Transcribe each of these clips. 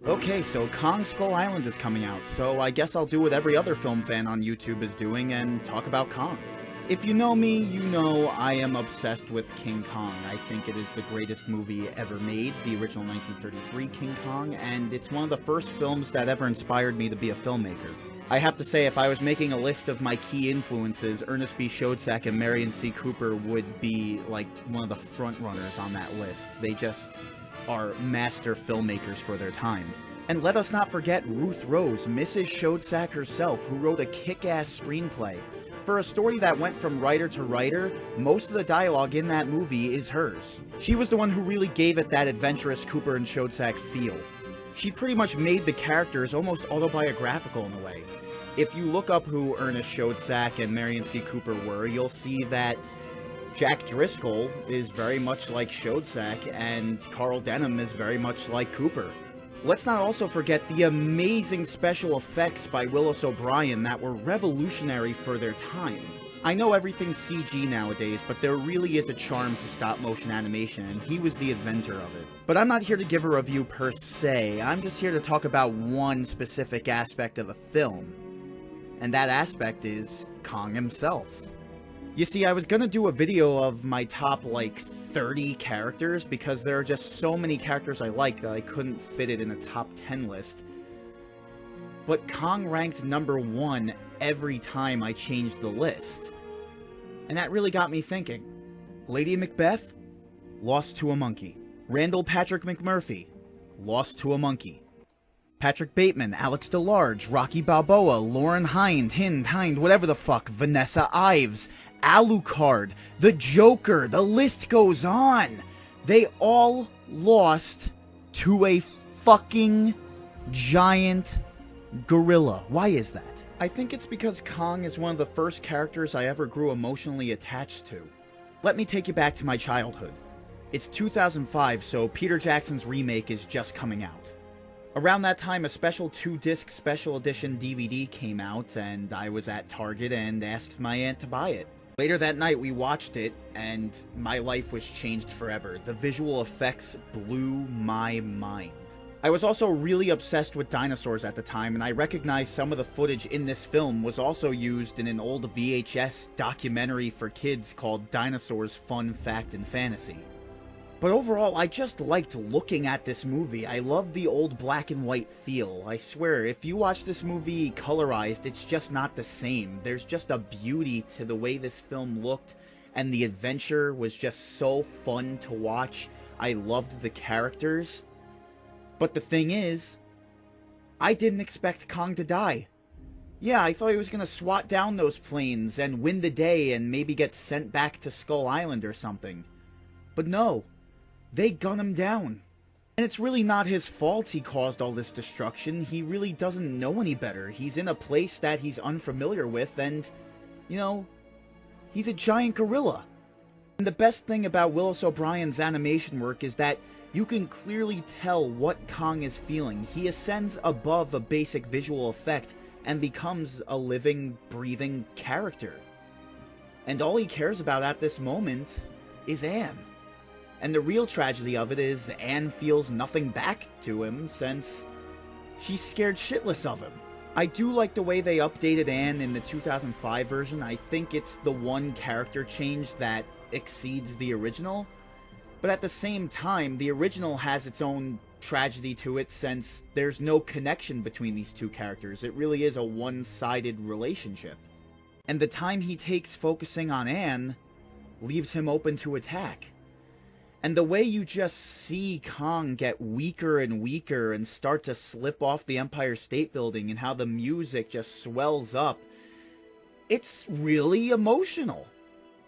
Okay, so Kong Skull Island is coming out, so I guess I'll do what every other film fan on YouTube is doing and talk about Kong. If you know me, you know I am obsessed with King Kong. I think it is the greatest movie ever made, the original 1933 King Kong, and it's one of the first films that ever inspired me to be a filmmaker. I have to say, if I was making a list of my key influences, Ernest B. Schoedsack and Marion C. Cooper would be, like, one of the front runners on that list. They just are master filmmakers for their time. And let us not forget Ruth Rose, Mrs. Schoedsack herself, who wrote a kick-ass screenplay. For a story that went from writer to writer, most of the dialogue in that movie is hers. She was the one who really gave it that adventurous Cooper and Schoedsack feel. She pretty much made the characters almost autobiographical in a way. If you look up who Ernest Schoedsack and Marion C. Cooper were, you'll see that Jack Driscoll is very much like Schoedsack, and Carl Denham is very much like Cooper. Let's not also forget the amazing special effects by Willis O'Brien that were revolutionary for their time. I know everything's CG nowadays, but there really is a charm to stop-motion animation, and he was the inventor of it. But I'm not here to give a review per se, I'm just here to talk about one specific aspect of the film. And that aspect is Kong himself. You see, I was gonna do a video of my top, 30 characters, because there are just so many characters I like that I couldn't fit it in a top 10 list. But Kong ranked number 1 every time I changed the list. And that really got me thinking. Lady Macbeth? Lost to a monkey. Randall Patrick McMurphy? Lost to a monkey. Patrick Bateman, Alex DeLarge, Rocky Balboa, Lauren Hind, whatever the fuck, Vanessa Ives, Alucard, the Joker, the list goes on. They all lost to a fucking giant gorilla. Why is that? I think it's because Kong is one of the first characters I ever grew emotionally attached to. Let me take you back to my childhood. It's 2005, so Peter Jackson's remake is just coming out. Around that time, a special 2-disc special edition DVD came out, and I was at Target and asked my aunt to buy it. Later that night, we watched it, and my life was changed forever. The visual effects blew my mind. I was also really obsessed with dinosaurs at the time, and I recognized some of the footage in this film was also used in an old VHS documentary for kids called Dinosaurs Fun Fact and Fantasy. But overall, I just liked looking at this movie. I loved the old black and white feel. I swear, if you watch this movie colorized, it's just not the same. There's just a beauty to the way this film looked, and the adventure was just so fun to watch. I loved the characters. But the thing is, I didn't expect Kong to die. Yeah, I thought he was gonna swat down those planes and win the day and maybe get sent back to Skull Island or something. But no. They gun him down. And it's really not his fault he caused all this destruction. He really doesn't know any better. He's in a place that he's unfamiliar with, and, you know, he's a giant gorilla. And the best thing about Willis O'Brien's animation work is that you can clearly tell what Kong is feeling. He ascends above a basic visual effect and becomes a living, breathing character. And all he cares about at this moment is Anne. And the real tragedy of it is Anne feels nothing back to him since she's scared shitless of him. I do like the way they updated Anne in the 2005 version. I think it's the one character change that exceeds the original. But at the same time, the original has its own tragedy to it since there's no connection between these two characters. It really is a one-sided relationship. And the time he takes focusing on Anne leaves him open to attack. And the way you just see Kong get weaker and weaker and start to slip off the Empire State Building and how the music just swells up, it's really emotional.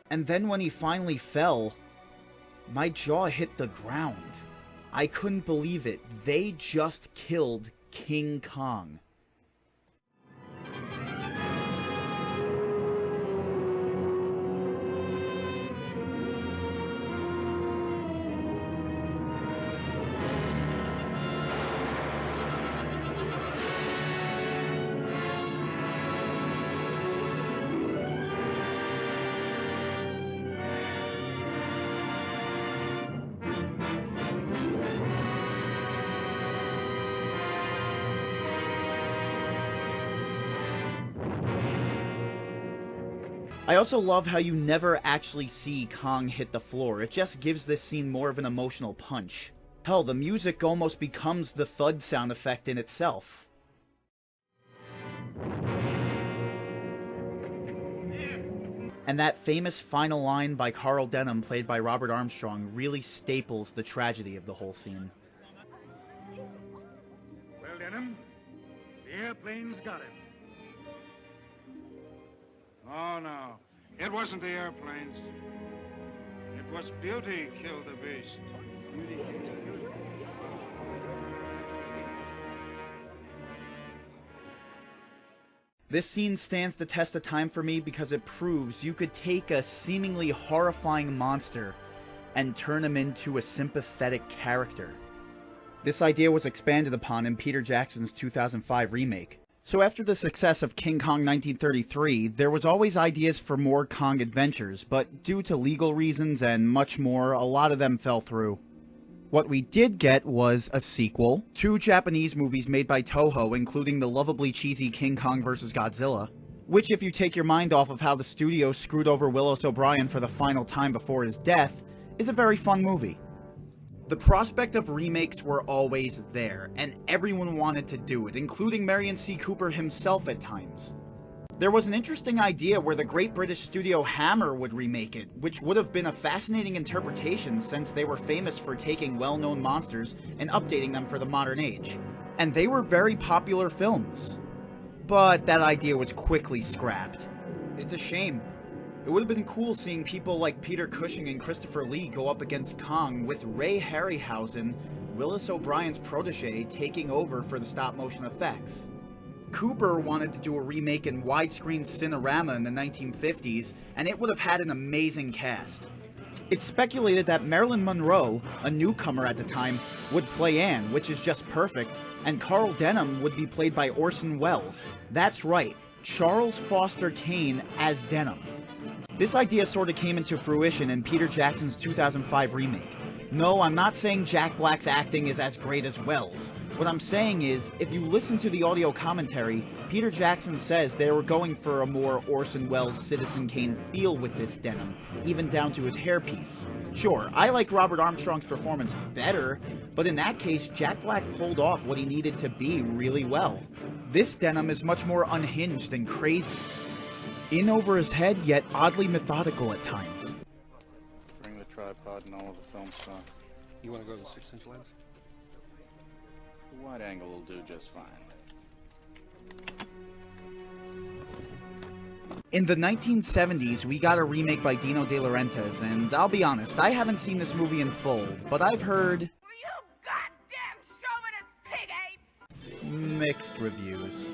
And then when he finally fell, my jaw hit the ground. I couldn't believe it. They just killed King Kong. I also love how you never actually see Kong hit the floor. It just gives this scene more of an emotional punch. Hell, the music almost becomes the thud sound effect in itself. And that famous final line by Carl Denham, played by Robert Armstrong, really staples the tragedy of the whole scene. Well, Denham, the airplane's got him. Oh, no. It wasn't the airplanes. It was Beauty killed the beast. This scene stands the test of time for me because it proves you could take a seemingly horrifying monster and turn him into a sympathetic character. This idea was expanded upon in Peter Jackson's 2005 remake. So after the success of King Kong 1933, there was always ideas for more Kong adventures, but due to legal reasons and much more, a lot of them fell through. What we did get was a sequel, 2 Japanese movies made by Toho, including the lovably cheesy King Kong vs. Godzilla, which, if you take your mind off of how the studio screwed over Willis O'Brien for the final time before his death, is a very fun movie. The prospect of remakes were always there, and everyone wanted to do it, including Merian C. Cooper himself at times. There was an interesting idea where the great British studio Hammer would remake it, which would have been a fascinating interpretation since they were famous for taking well-known monsters and updating them for the modern age. And they were very popular films. But that idea was quickly scrapped. It's a shame. It would have been cool seeing people like Peter Cushing and Christopher Lee go up against Kong, with Ray Harryhausen, Willis O'Brien's protege, taking over for the stop-motion effects. Cooper wanted to do a remake in widescreen Cinerama in the 1950s, and it would have had an amazing cast. It's speculated that Marilyn Monroe, a newcomer at the time, would play Anne, which is just perfect, and Carl Denham would be played by Orson Welles. That's right, Charles Foster Kane as Denham. This idea sort of came into fruition in Peter Jackson's 2005 remake. No, I'm not saying Jack Black's acting is as great as Welles. What I'm saying is, if you listen to the audio commentary, Peter Jackson says they were going for a more Orson Welles Citizen Kane feel with this Denham, even down to his hairpiece. Sure, I like Robert Armstrong's performance better, but in that case, Jack Black pulled off what he needed to be really well. This Denham is much more unhinged and crazy. In over his head, yet oddly methodical at times. Bring the tripod and all of the film stock. You want to go to the 6-inch lens? The wide angle will do just fine. In the 1970s, we got a remake by Dino De Laurentiis, and I'll be honest, I haven't seen this movie in full, but I've heard... You goddamn chauvinist pig ape! mixed reviews.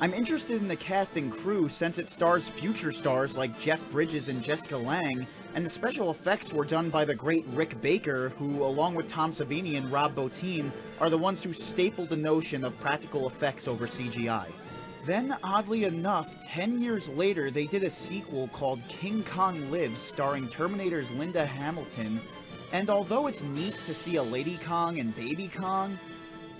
I'm interested in the cast and crew since it stars future stars like Jeff Bridges and Jessica Lange, and the special effects were done by the great Rick Baker, who, along with Tom Savini and Rob Bottin, are the ones who stapled the notion of practical effects over CGI. Then, oddly enough, 10 years later, they did a sequel called King Kong Lives, starring Terminator's Linda Hamilton, and although it's neat to see a Lady Kong and Baby Kong,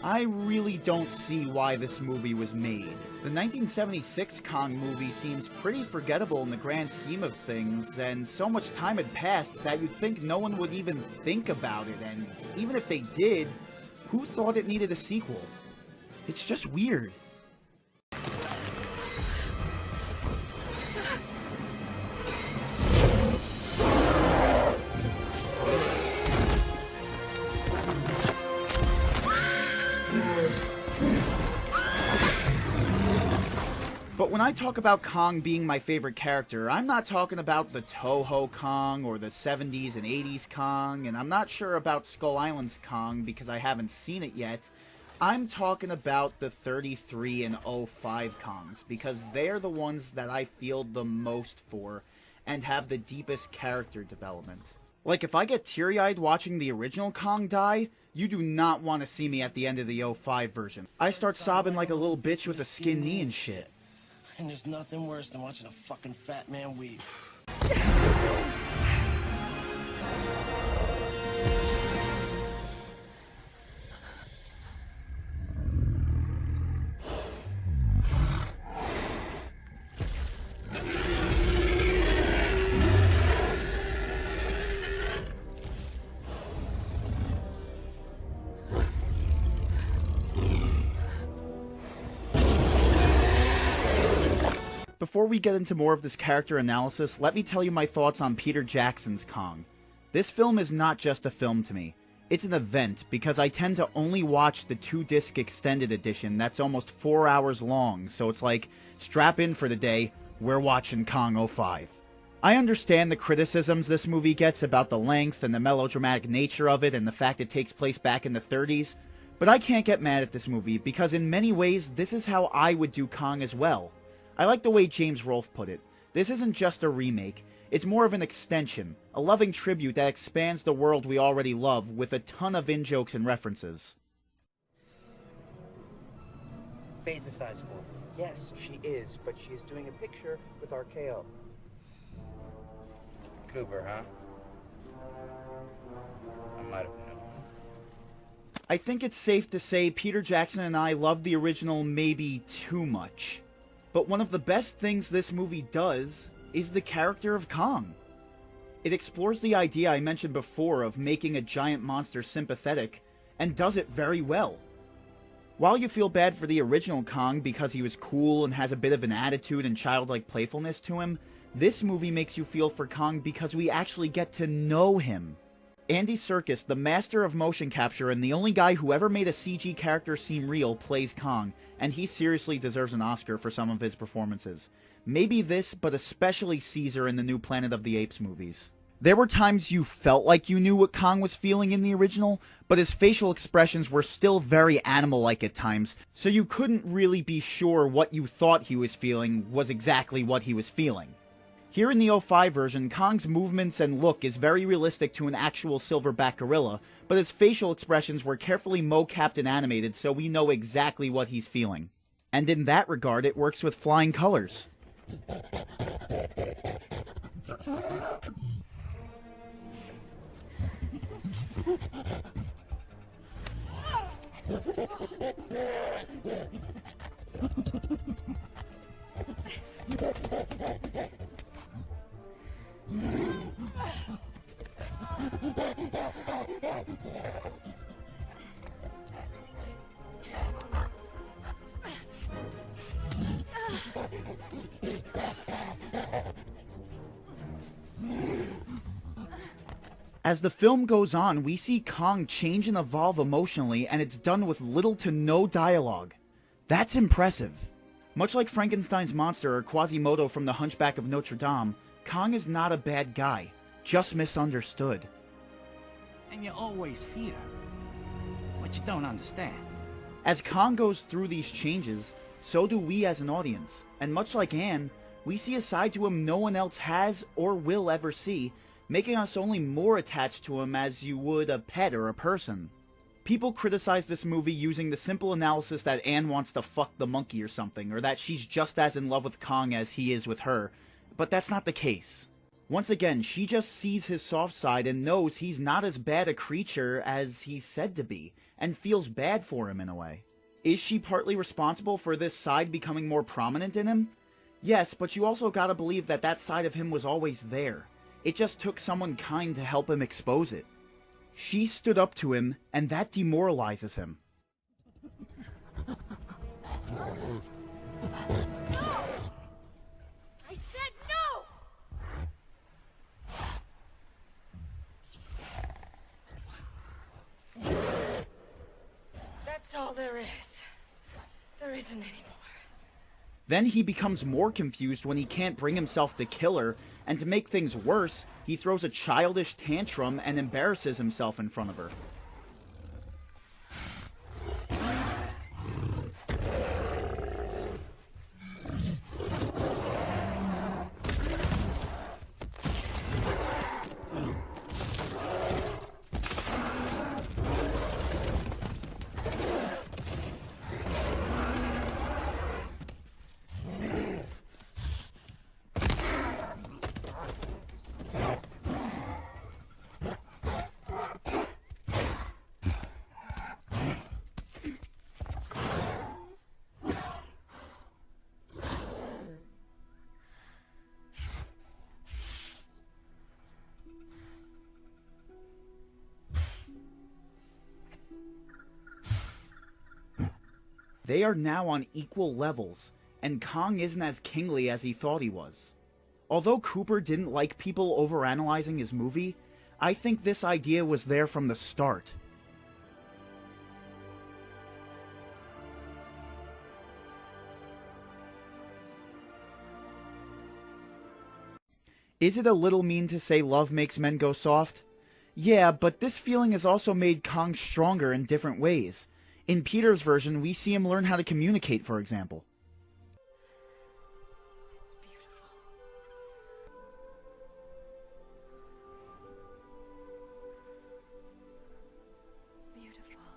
I really don't see why this movie was made. The 1976 Kong movie seems pretty forgettable in the grand scheme of things, and so much time had passed that you'd think no one would even think about it, and even if they did, who thought it needed a sequel? It's just weird. But when I talk about Kong being my favorite character, I'm not talking about the Toho Kong or the 70s and 80s Kong, and I'm not sure about Skull Island's Kong because I haven't seen it yet. I'm talking about the 33 and 05 Kongs, because they're the ones that I feel the most for and have the deepest character development. Like, if I get teary-eyed watching the original Kong die, you do not want to see me at the end of the 05 version. I start sobbing like a little bitch with a skin knee and shit. And there's nothing worse than watching a fucking fat man weep. Before we get into more of this character analysis, let me tell you my thoughts on Peter Jackson's Kong. This film is not just a film to me. It's an event, because I tend to only watch the 2-disc extended edition that's almost 4 hours long, so it's like, strap in for the day, we're watching Kong 05. I understand the criticisms this movie gets about the length and the melodramatic nature of it and the fact it takes place back in the 30s, but I can't get mad at this movie because in many ways this is how I would do Kong as well. I like the way James Rolfe put it. This isn't just a remake, it's more of an extension, a loving tribute that expands the world we already love with a ton of in-jokes and references. Phase a size for me. Yes, she is, but she is doing a picture with RKO. Cooper, huh? I might have known. I think it's safe to say Peter Jackson and I love the original maybe too much. But one of the best things this movie does is the character of Kong. It explores the idea I mentioned before of making a giant monster sympathetic, and does it very well. While you feel bad for the original Kong because he was cool and has a bit of an attitude and childlike playfulness to him, this movie makes you feel for Kong because we actually get to know him. Andy Serkis, the master of motion capture and the only guy who ever made a CG character seem real, plays Kong, and he seriously deserves an Oscar for some of his performances. Maybe this, but especially Caesar in the new Planet of the Apes movies. There were times you felt like you knew what Kong was feeling in the original, but his facial expressions were still very animal-like at times, so you couldn't really be sure what you thought he was feeling was exactly what he was feeling. Here in the 05 version, Kong's movements and look is very realistic to an actual silverback gorilla, but his facial expressions were carefully mo-capped and animated so we know exactly what he's feeling. And in that regard, it works with flying colors. As the film goes on, we see Kong change and evolve emotionally, and it's done with little to no dialogue. That's impressive. Much like Frankenstein's monster or Quasimodo from The Hunchback of Notre Dame, Kong is not a bad guy, just misunderstood. And you always fear what you don't understand. As Kong goes through these changes, so do we as an audience, and much like Anne, we see a side to him no one else has or will ever see, making us only more attached to him as you would a pet or a person. People criticize this movie using the simple analysis that Anne wants to fuck the monkey or something, or that she's just as in love with Kong as he is with her, but that's not the case. Once again, she just sees his soft side and knows he's not as bad a creature as he's said to be, and feels bad for him in a way. Is she partly responsible for this side becoming more prominent in him? Yes, but you also gotta believe that that side of him was always there. It just took someone kind to help him expose it. She stood up to him, and that demoralizes him. I said no! That's all there is. There isn't any more. Then he becomes more confused when he can't bring himself to kill her, and to make things worse, he throws a childish tantrum and embarrasses himself in front of her. They are now on equal levels, and Kong isn't as kingly as he thought he was. Although Cooper didn't like people overanalyzing his movie, I think this idea was there from the start. Is it a little mean to say love makes men go soft? Yeah, but this feeling has also made Kong stronger in different ways. In Peter's version, we see him learn how to communicate, for example. It's beautiful. Beautiful.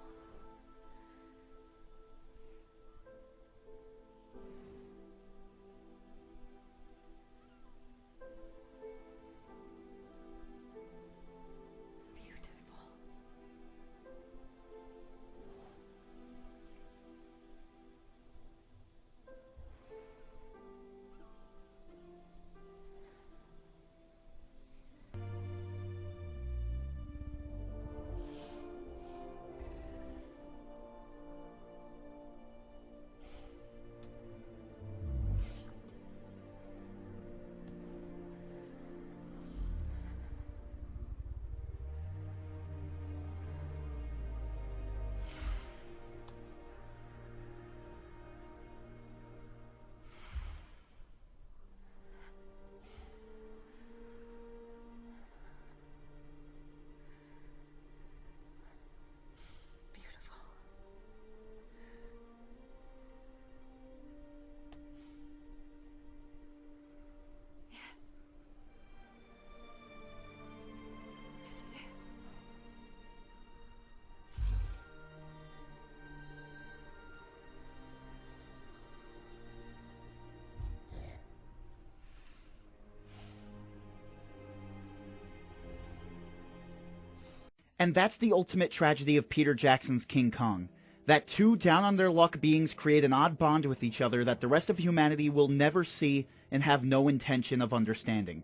And that's the ultimate tragedy of Peter Jackson's King Kong. That two down-on-their-luck beings create an odd bond with each other that the rest of humanity will never see and have no intention of understanding.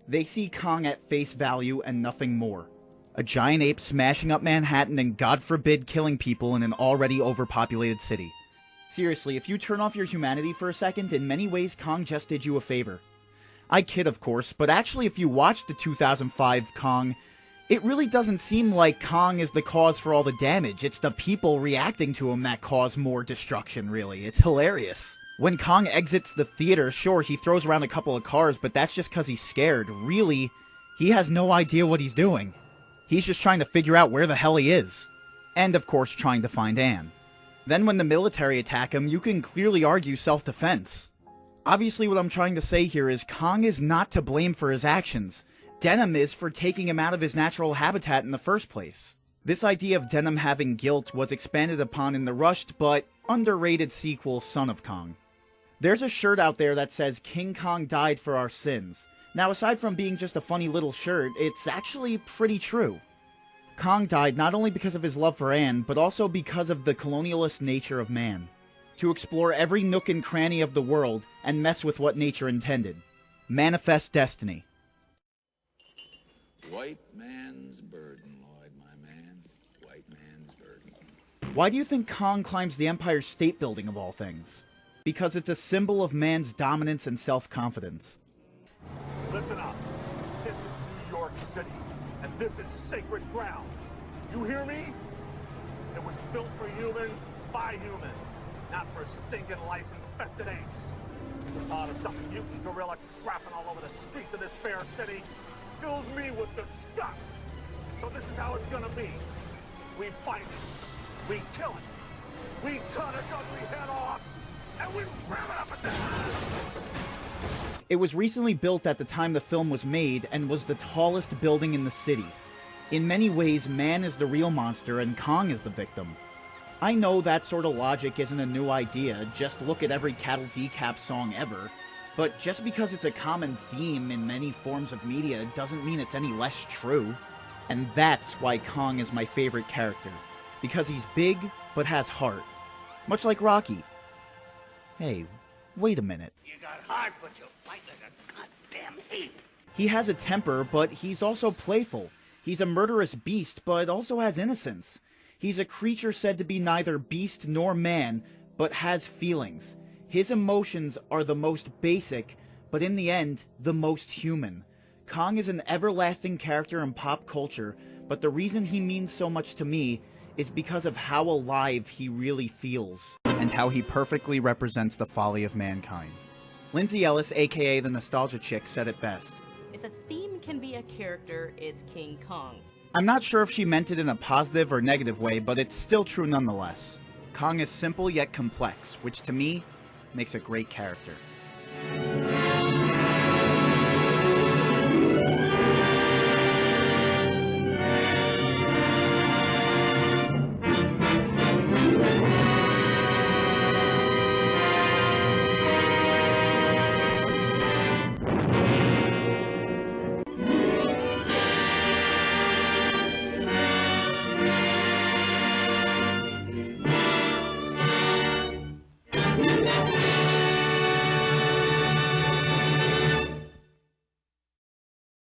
They see Kong at face value and nothing more. A giant ape smashing up Manhattan and, God forbid, killing people in an already overpopulated city. Seriously, if you turn off your humanity for a second, in many ways Kong just did you a favor. I kid, of course, but actually if you watch the 2005 Kong, it really doesn't seem like Kong is the cause for all the damage. It's the people reacting to him that cause more destruction, really. It's hilarious. When Kong exits the theater, sure, he throws around a couple of cars, but that's just because he's scared. Really, he has no idea what he's doing. He's just trying to figure out where the hell he is. And, of course, trying to find Anne. Then when the military attack him, you can clearly argue self-defense. Obviously, what I'm trying to say here is Kong is not to blame for his actions. Denim is for taking him out of his natural habitat in the first place. This idea of Denim having guilt was expanded upon in the rushed but underrated sequel Son of Kong. There's a shirt out there that says King Kong died for our sins. Now, aside from being just a funny little shirt, it's actually pretty true. Kong died not only because of his love for Anne, but also because of the colonialist nature of man. To explore every nook and cranny of the world and mess with what nature intended. Manifest destiny. White man's burden, Lloyd, my man. White man's burden. Why do you think Kong climbs the Empire State Building of all things? Because it's a symbol of man's dominance and self-confidence. Listen up. This is New York City, and this is sacred ground. You hear me? It was built for humans, by humans, not for stinking lice-infested apes. The thought of some mutant gorilla trapping all over the streets of this fair city fills me with disgust. So this is how it's gonna be. We fight it. We kill it. We cut its ugly head off, and we ram it up at the head. It was recently built at the time the film was made and was the tallest building in the city. In many ways, man is the real monster and Kong is the victim. I know that sort of logic isn't a new idea, just look at every Cattle Decap song ever. But just because it's a common theme in many forms of media doesn't mean it's any less true. And that's why Kong is my favorite character. Because he's big, but has heart. Much like Rocky. Hey, wait a minute. You got heart, but you fight like a goddamn ape. He has a temper, but he's also playful. He's a murderous beast, but also has innocence. He's a creature said to be neither beast nor man, but has feelings. His emotions are the most basic, but in the end, the most human. Kong is an everlasting character in pop culture, but the reason he means so much to me is because of how alive he really feels, and how he perfectly represents the folly of mankind. Lindsay Ellis, aka the Nostalgia Chick, said it best. If a theme can be a character, it's King Kong. I'm not sure if she meant it in a positive or negative way, but it's still true nonetheless. Kong is simple yet complex, which to me makes a great character.